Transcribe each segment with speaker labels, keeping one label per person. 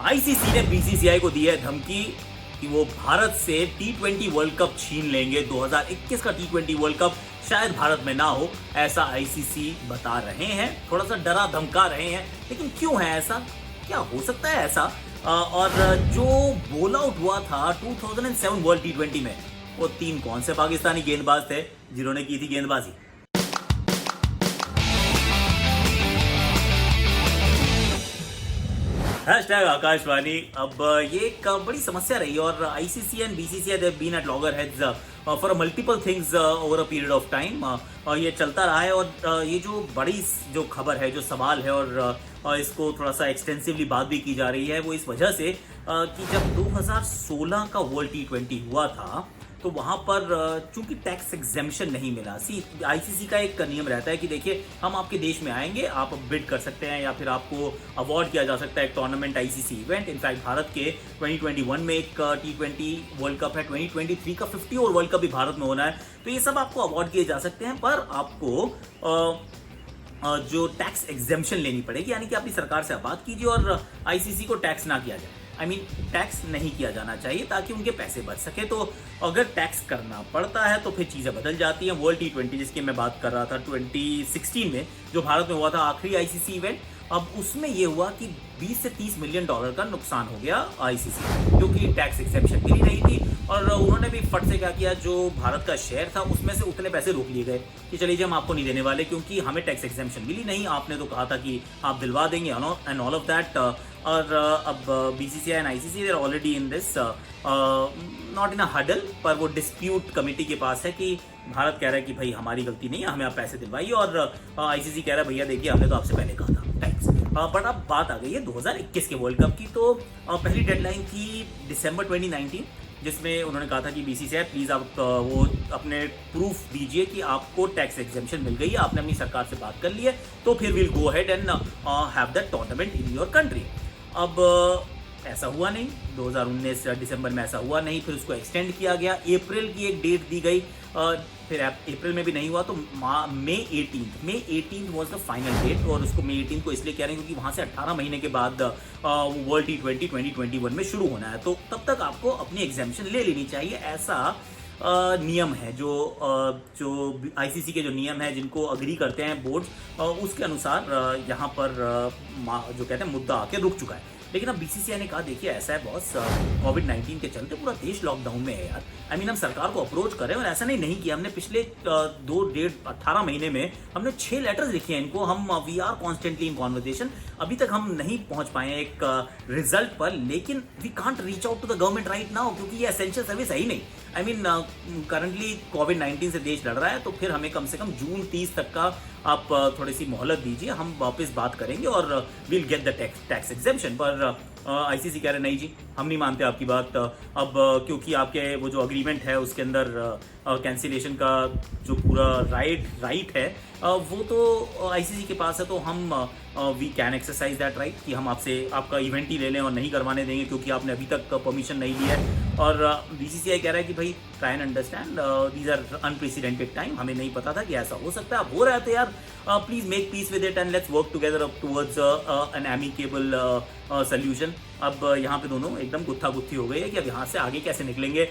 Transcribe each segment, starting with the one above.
Speaker 1: ICC ने BCCI को दी है धमकी कि वो भारत से T20 वर्ल्ड कप छीन लेंगे। 2021 का T20 वर्ल्ड कप शायद भारत में ना हो, ऐसा आईसीसी बता रहे हैं। थोड़ा सा डरा धमका रहे हैं, लेकिन क्यों है ऐसा, क्या हो सकता है ऐसा? और जो बोल आउट हुआ था 2007 वर्ल्ड T20 में, वो 3 कौन से पाकिस्तानी गेंदबाज थे जिन्होंने की थी गेंदबाजी? हैशटैग आकाशवाणी। अब ये एक बड़ी समस्या रही और ICC and BCCI they been at loggerheads for multiple things over a period of time. और ये चलता रहा है और ये जो बड़ी जो खबर है, जो सवाल है और इसको थोड़ा सा एक्सटेंसिवली बात भी की जा रही है, वो इस वजह से कि जब 2016 का वर्ल्ड T20 हुआ था तो वहां पर चूंकि टैक्स एग्जेम्पशन नहीं मिला। आईसीसी का एक नियम रहता है कि देखिए, हम आपके देश में आएंगे, आप बिड कर सकते हैं या फिर आपको अवार्ड किया जा सकता है एक tournament ICC event. In fact Bharat के 2021 में एक T20 वर्ल्ड कप है, 2023 का 50 ओवर वर्ल्ड कप भी भारत में होना है, तो ये सब आपको अवार्ड किए जा सकते हैं, पर आपको जो टैक्स एग्जेम्पशन लेनी पड़ेगी, यानी कि अपनी सरकार से बात कीजिए और आईसीसी को टैक्स ना किया जाए। टैक्स नहीं किया जाना चाहिए ताकि उनके पैसे बच सके। तो अगर टैक्स करना पड़ता है तो फिर चीज़ें बदल जाती हैं। वर्ल्ड T20 जिसकी मैं बात कर रहा था 2016 में, जो भारत में हुआ था आखिरी आईसीसी इवेंट, अब उसमें यह हुआ कि 20 से 30 मिलियन डॉलर का नुकसान हो गया आईसीसी, क्योंकि टैक्स एक्सेप्शन मिली नहीं थी। और उन्होंने भी फट से क्या किया, जो भारत का शेयर था उसमें से उतने पैसे रोक लिए गए कि चलिए जी, हम आपको नहीं देने वाले, क्योंकि हमें टैक्स एक्सेप्शन मिली नहीं, आपने तो कहा था कि आप दिलवा देंगे एंड ऑल ऑफ दैट। और अब BCCI and ICC they are already in this, not in a huddle, पर वो डिस्प्यूट कमेटी के पास है कि भारत कह रहा है कि भाई हमारी गलती नहीं है, हमें आप पैसे दिलवाइए, और आईसीसी कह रहा है भैया देखिए, हमने तो आपसे पहले कहा था टैक्स। बट अब बात आ गई है 2021 के वर्ल्ड कप की। तो पहली डेडलाइन थी दिसंबर 2019, जिसमें उन्होंने कहा था कि बीसीसीआई प्लीज आप वो अपने प्रूफ दीजिए कि आपको टैक्स एग्जेम्पशन मिल गई है, आपने अपनी सरकार से बात कर ली है, तो फिर will go ahead and have that tournament in your country. अब ऐसा हुआ नहीं, 2019 दिसंबर में ऐसा हुआ नहीं, फिर उसको एक्सटेंड किया गया, अप्रैल की एक डेट दी गई, फिर अप्रैल में भी नहीं हुआ तो मई 18 वाज द फाइनल डेट। और उसको मई 18 को इसलिए कह रहे हैं क्योंकि वहां से 18 महीने के बाद वर्ल्ड T20 2021 में शुरू होना है, तो तब तक आपको अपनी एग्जेम्पशन ले लेनी चाहिए। ऐसा नियम है जो आईसीसी के जो नियम है, जिनको अग्री करते हैं बोर्ड, उसके अनुसार यहाँ पर जो कहते हैं मुद्दा आके रुक चुका है। लेकिन अब बीसीसीआई ने कहा देखिए, ऐसा है बॉस, कोविड-19 के चलते पूरा देश लॉकडाउन में है यार। हम सरकार को अप्रोच कर रहे हैं और ऐसा नहीं किया हमने। पिछले 18 महीने में हमने 6 लेटर्स लिखे हैं इनको। हम we are constantly in conversation. अभी तक हम नहीं पहुंच पाए हैं एक रिजल्ट पर, लेकिन we can't reach out to the government right now, क्योंकि ये एसेंशियल सर्विस है ही नहीं। करंटली कोविड-19 से देश लड़ रहा है, तो फिर हमें कम से कम जून 30 तक का आप थोड़ी सी मोहलत दीजिए, हम वापस बात करेंगे और will get the tax exemption. पर आईसीसी कह रहे नहीं जी, हम नहीं मानते आपकी बात। अब क्योंकि आपके वो जो अग्रीमेंट है उसके अंदर कैंसिलेशन का जो पूरा राइट है, वो तो आईसीसी के पास है, तो हम we can exercise that right कि हम आपसे आपका इवेंट ही ले लें और नहीं करवाने देंगे, क्योंकि आपने अभी तक परमिशन नहीं ली है। और बीसीसीआई कह रहा है कि भाई try and understand, these are unprecedented time, हमें नहीं पता था कि ऐसा हो सकता है। अब हो रहा है तो यार please make peace with it and let's work together towards an amicable solution. अब यहाँ पे दोनों एकदम गुत्था गुत्थी हो गई है कि अब यहाँ से आगे कैसे निकलेंगे।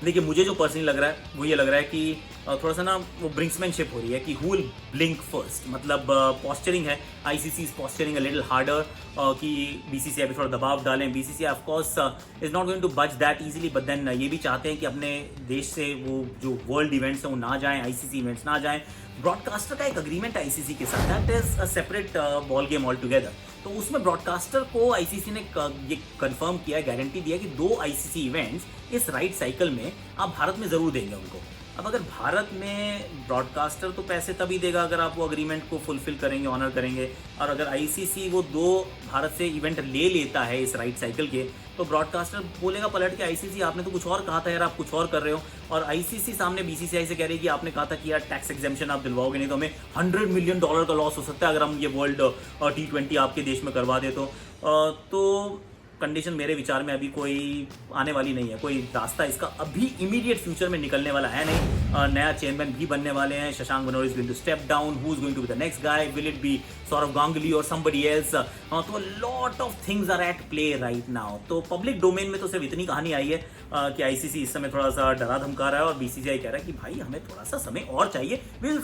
Speaker 1: देखिए, मुझे जो पर्सनली लग रहा है वो ये लग रहा है कि थोड़ा सा ना वो ब्रिंक्समैनशिप हो रही है कि हु विल ब्लिंक फर्स्ट। मतलब पॉस्चरिंग है, ICC is posturing a little harder कि बीसीसीआई पे थोड़ा दबाव डालें। BCCI of course is not going to budge that easily, but then ये भी चाहते हैं कि अपने देश से वो जो वर्ल्ड इवेंट्स हैं वो ना जाएं, आईसीसी इवेंट्स ना जाएं। ब्रॉडकास्टर का एक अग्रीमेंट है आईसीसी के साथ, that is a separate ball game all together. तो उसमें ब्रॉडकास्टर को आईसीसी ने ये कंफर्म किया, गारंटी दिया कि 2 आईसीसी इवेंट्स इस राइट साइकिल में आप भारत में जरूर देंगे उनको। अब अगर भारत में ब्रॉडकास्टर तो पैसे तभी देगा अगर आप वो अग्रीमेंट को फुलफिल करेंगे, ऑनर करेंगे, और अगर आईसीसी वो 2 भारत से इवेंट ले लेता है इस राइट साइकिल के, तो ब्रॉडकास्टर बोलेगा पलट के आईसीसी आपने तो कुछ और कहा था यार, आप कुछ और कर रहे हो। और आईसीसी सामने बीसीसीआई से कह रही है कि आपने कहा था कि यार टैक्स एग्जेम्पशन आप दिलवाओगे नहीं तो हमें $100 मिलियन का लॉस हो सकता है अगर हम ये वर्ल्ड T20 आपके देश में करवा दे तो कंडीशन मेरे विचार में अभी कोई आने वाली नहीं है, कोई रास्ता इसका अभी इमीडिएट फ्यूचर में निकलने वाला है नहीं। नया चेयरमैन भी बनने वाले हैं, Shashank Manohar is going to step down, who is going to be the next guy, will it be Sourav Ganguly और समबडी एल्स। तो lot of things are at play right now. तो पब्लिक डोमेन में तो सिर्फ इतनी कहानी आई है कि आईसीसी इस समय थोड़ा सा डरा धमका रहा है और बीसीसीआई कह रहा है कि भाई हमें थोड़ा सा समय और चाहिए, will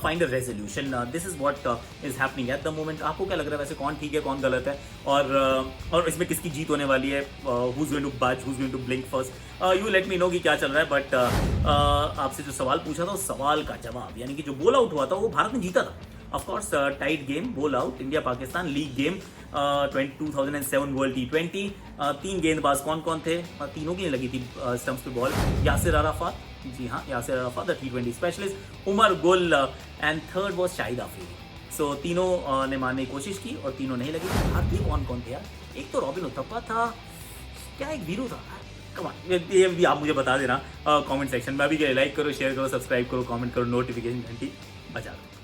Speaker 1: find a resolution. This is what is happening at the moment. आपको क्या लग रहा है वैसे, कौन ठीक है कौन गलत है, और इसमें किसकी जीत होने वाली है, who is going to budge, who is going to blink first? You let me know कि क्या चल रहा है। बट आपसे जो सवाल पूछा था उस सवाल का जवाब, यानी कि जो बोल आउट हुआ था वो भारत ने जीता था। ऑफ कोर्स टाइट गेम, बोल out, India Pakistan league game 2007 world T20। 3 गेंदबाज कौन कौन थे? तीनों की लगी थी स्टंप्स पे बॉल। यासिर अराफात, जी हाँ Yasir Arafat the T20 specialist, Umar Gul and third was Shahid Afridi. So तीनों ने मारने की कोशिश की और तीनों नहीं लगी। भारतीय कौन कौन थे यार? एक तो रॉबिन उथप्पा था, क्या एक वीरू था, कमाल, ये भी आप मुझे बता देना कमेंट सेक्शन में। अभी के लाइक करो, शेयर करो, सब्सक्राइब करो, कमेंट करो, नोटिफिकेशन घंटी बजा दो।